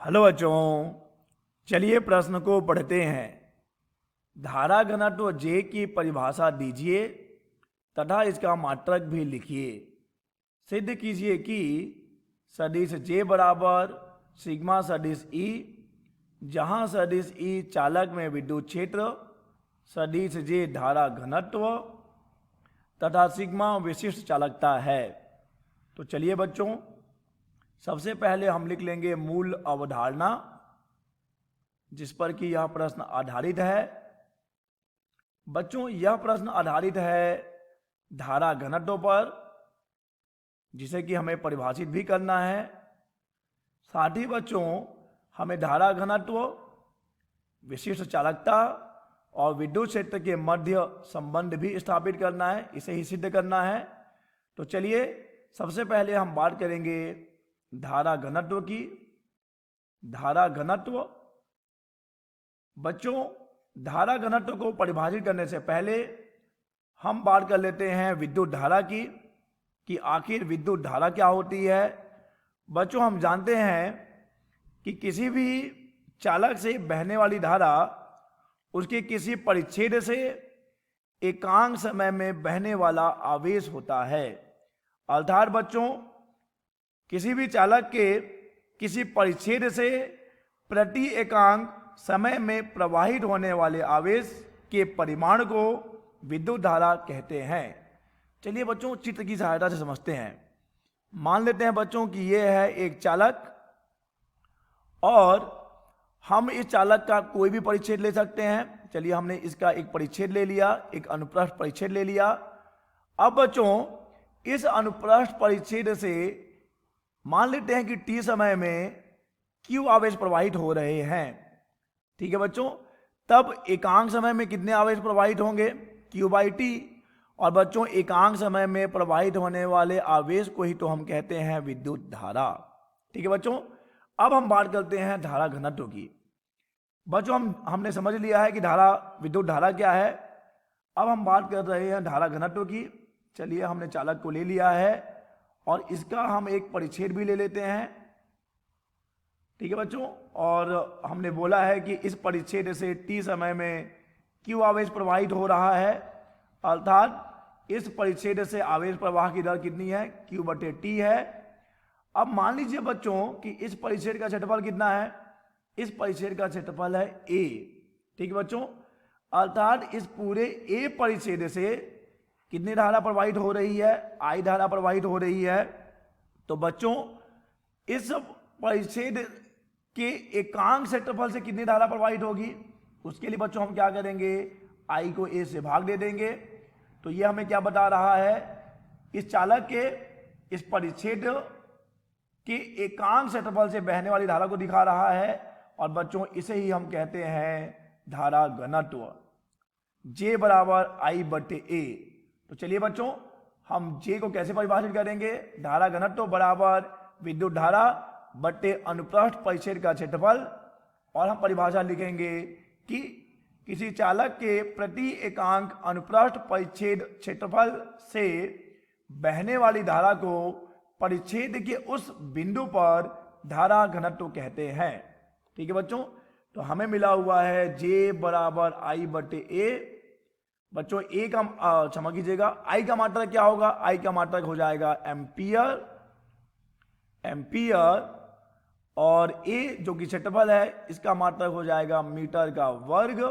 Hello बच्चों, चलिए प्रश्न को पढ़ते हैं। धारा घनत्व J की परिभाषा दीजिए तथा इसका मात्रक भी लिखिए। सिद्ध कीजिए कि सदिश J बराबर सिग्मा सदिश E, जहां सदिश E चालक में विद्युत क्षेत्र, सदिश J धारा घनत्व तथा सिग्मा विशिष्ट चालकता है। तो चलिए बच्चों, सबसे पहले हम लिख लेंगे मूल अवधारणा जिस पर कि यह प्रश्न आधारित है। बच्चों, यह प्रश्न आधारित है धारा घनत्व पर, जिसे कि हमें परिभाषित भी करना है। साथ ही बच्चों, हमें धारा घनत्व, विशिष्ट चालकता और विद्युत क्षेत्र के मध्य संबंध भी स्थापित करना है, इसे ही सिद्ध करना है। तो चलिए सबसे पहले हम बात करेंगे धारा घनत्व की। धारा घनत्व बच्चों, धारा घनत्व को परिभाषित करने से पहले हम बात कर लेते हैं विद्युत धारा की, कि आखिर विद्युत धारा क्या होती है। बच्चों, हम जानते हैं कि किसी भी चालक से बहने वाली धारा उसके किसी परिच्छेद से एकांक समय में बहने वाला आवेश होता है। अर्थात बच्चों, किसी भी चालक के किसी परिच्छेद से प्रति एकांक समय में प्रवाहित होने वाले आवेश के परिमाण को विद्युत धारा कहते हैं। चलिए बच्चों, चित्र की सहायता से समझते हैं। मान लेते हैं बच्चों कि यह है एक चालक और हम इस चालक का कोई भी परिच्छेद ले सकते हैं। चलिए, हमने इसका एक परिच्छेद ले लिया, एक अनुप्रस्थ परिच्छेद ले लिया। अब बच्चों, इस अनुप्रस्थ परिच्छेद से मान लेते हैं कि t समय में q आवेश प्रवाहित हो रहे हैं। ठीक है बच्चों, तब एकांक समय में कितने आवेश प्रवाहित होंगे? q/t। और बच्चों, एकांक समय में प्रवाहित होने वाले आवेश को ही तो हम कहते हैं विद्युत धारा। ठीक है बच्चों, अब हम बात करते हैं धारा घनत्व की। बच्चों, हमने समझ लिया है कि धारा विद्युत धारा क्या है। अब हम बात कर रहे हैं धारा घनत्व की। चलिए, हमने चालक को ले लिया है और इसका हम एक परिच्छेद भी ले लेते हैं। ठीक है बच्चों, और हमने बोला है कि इस परिच्छेद से t समय में q आवेश प्रवाहित हो रहा है, अर्थात इस परिच्छेद से आवेश प्रवाह की दर कितनी है? q/t है। अब मान लीजिए बच्चों कि इस परिच्छेद का क्षेत्रफल कितना है? इस परिच्छेद का क्षेत्रफल है a। ठीक है बच्चों, अर्थात इस पूरे a परिच्छेद से कितनी धारा प्रवाहित हो रही है? I धारा प्रवाहित हो रही है। तो बच्चों, इस परिच्छेद के एकांक क्षेत्रफल से कितनी धारा प्रवाहित होगी? उसके लिए बच्चों हम क्या करेंगे? I को a से भाग दे देंगे। तो ये हमें क्या बता रहा है? इस चालक के इस परिच्छेद के एकांक क्षेत्रफल से बहने वाली धारा को दिखा रहा है। और बच्चों, इसे ही हम कहते हैं धारा घनत्व, J बराबर I/A। तो चलिए बच्चों, हम J को कैसे परिभाषित करेंगे? धारा घनत्व बराबर विद्युत धारा बटे अनुप्रस्थ परिच्छेद का क्षेत्रफल। और हम परिभाषा लिखेंगे कि किसी चालक के प्रति एकांक अनुप्रस्थ परिच्छेद क्षेत्रफल से बहने वाली धारा को परिच्छेद के उस बिंदु पर धारा घनत्व कहते हैं। ठीक है बच्चों, तो हमें मिला हुआ है J बराबर I/A। बच्चों, ए का क्षमा कीजिएगा, I का मात्रक क्या होगा? I का मात्रक हो जाएगा एम्पियर, और A जो कि क्षेत्रफल है इसका मात्रक हो जाएगा मीटर का वर्ग।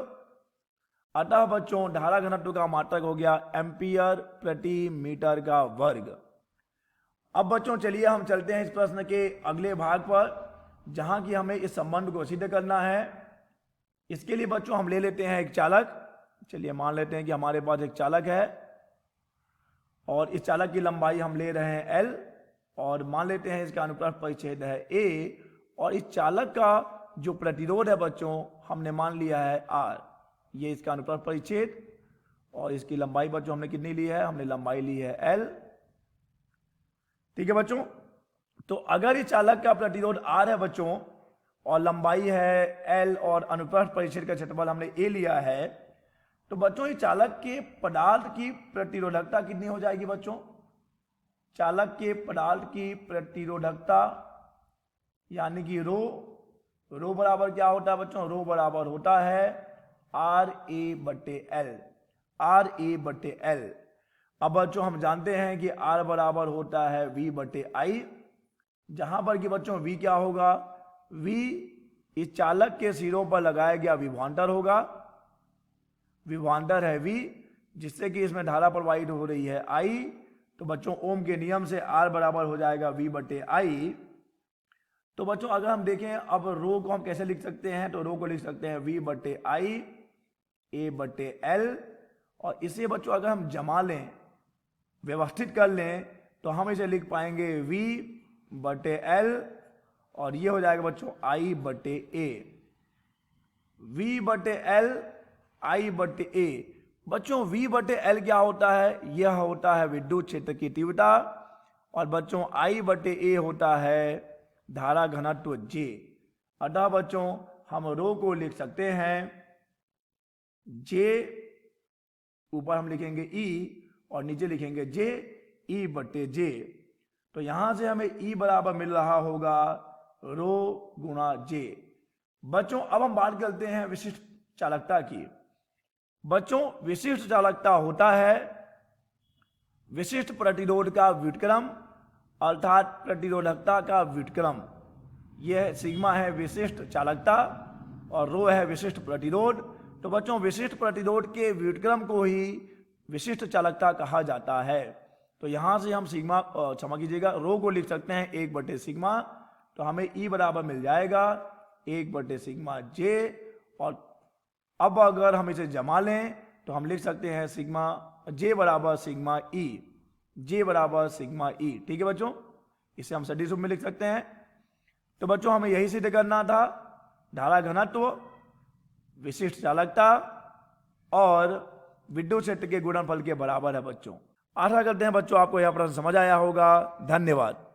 अतः बच्चों, धारा घनत्व का मात्रक हो गया एम्पियर प्रति मीटर का वर्ग। अब बच्चों, चलिए हम चलते हैं इस प्रश्न के अगले भाग पर, जहां कि हमें इस संबंध को सिद्ध करना है। इसके लिए बच्चों हम ले लेते हैं एक चालक। चलिए, मान लेते हैं कि हमारे पास एक चालक है और इस चालक की लंबाई हम ले रहे हैं L, और मान लेते हैं इसका अनुप्रस्थ परिच्छेद है A, और इस चालक का जो प्रतिरोध है बच्चों हमने मान लिया है R। ये इसका अनुप्रस्थ परिच्छेद, और इसकी लंबाई बच्चों हमने कितनी ली है? हमने लंबाई ली है L। ठीक है बच्चों, तो अगर इस चालक का प्रतिरोध R है बच्चों और लंबाई है L और अनुप्रस्थ परिच्छेद का क्षेत्रफल हमने A लिया है, तो बच्चों इस चालक के पदार्थ की प्रतिरोधकता कितनी हो जाएगी? बच्चों, चालक के पदार्थ की प्रतिरोधकता यानी कि रो रो बराबर क्या होता है बच्चों? रो बराबर होता है RA/L, RA/L। अब बच्चों हम जानते हैं कि R बराबर होता है V/I, जहां पर कि बच्चों V क्या होगा? V इस चालक के सिरों पर लगाया गया विभवांतर होगा, विभवांतर है V, जिससे कि इसमें धारा प्रवाहित हो रही है I। तो बच्चों ओम के नियम से R बराबर हो जाएगा V/I। तो बच्चों अगर हम देखें अब रो को हम कैसे लिख सकते हैं, तो रो को लिख सकते हैं V/I A/L, और इसे बच्चों अगर हम जमा लें, व्यवस्थित कर लें, तो हम इसे लिख पाएंगे V/L, और ये हो जाएगा बच्चों I/A, V/L I/A। बच्चों V/L क्या होता है? यह होता है विद्युत क्षेत्र की तीव्रता, और बच्चों I/A होता है धारा घनत्व J। अतः बच्चों हम रो को लिख सकते हैं J, ऊपर हम लिखेंगे E और नीचे लिखेंगे J, E/J। तो यहां से हमें E बराबर मिल रहा होगा रो गुणा J। बच्चों अब हम बात करते हैं विशिष्ट चालकता की। बच्चों विशिष्ट चालकता होता है विशिष्ट प्रतिरोध का व्युत्क्रम, अर्थात प्रतिरोधकता का व्युत्क्रम। यह सिग्मा है विशिष्ट चालकता और रो है विशिष्ट प्रतिरोध। तो बच्चों विशिष्ट प्रतिरोध के व्युत्क्रम को ही विशिष्ट चालकता कहा जाता है। तो यहां से हम सिग्मा, क्षमा कीजिएगा, रो को लिख सकते हैं 1/सिग्मा। तो हमें E बराबर मिल जाएगा 1/सिग्मा J, और अब अगर हम इसे जमा लें तो हम लिख सकते हैं सिग्मा J बराबर सिग्मा E, J बराबर सिग्मा E। ठीक है बच्चों, इसे हम सदिश रूप में लिख सकते हैं। तो बच्चों हमें यही सिद्ध करना था, धारा घनत्व, विशिष्ट चालकता और विद्युत क्षेत्र के गुणनफल के बराबर है बच्चों। आशा करते हैं बच्चों आपको यह प्रश्न समझ आया होगा। धन्यवाद।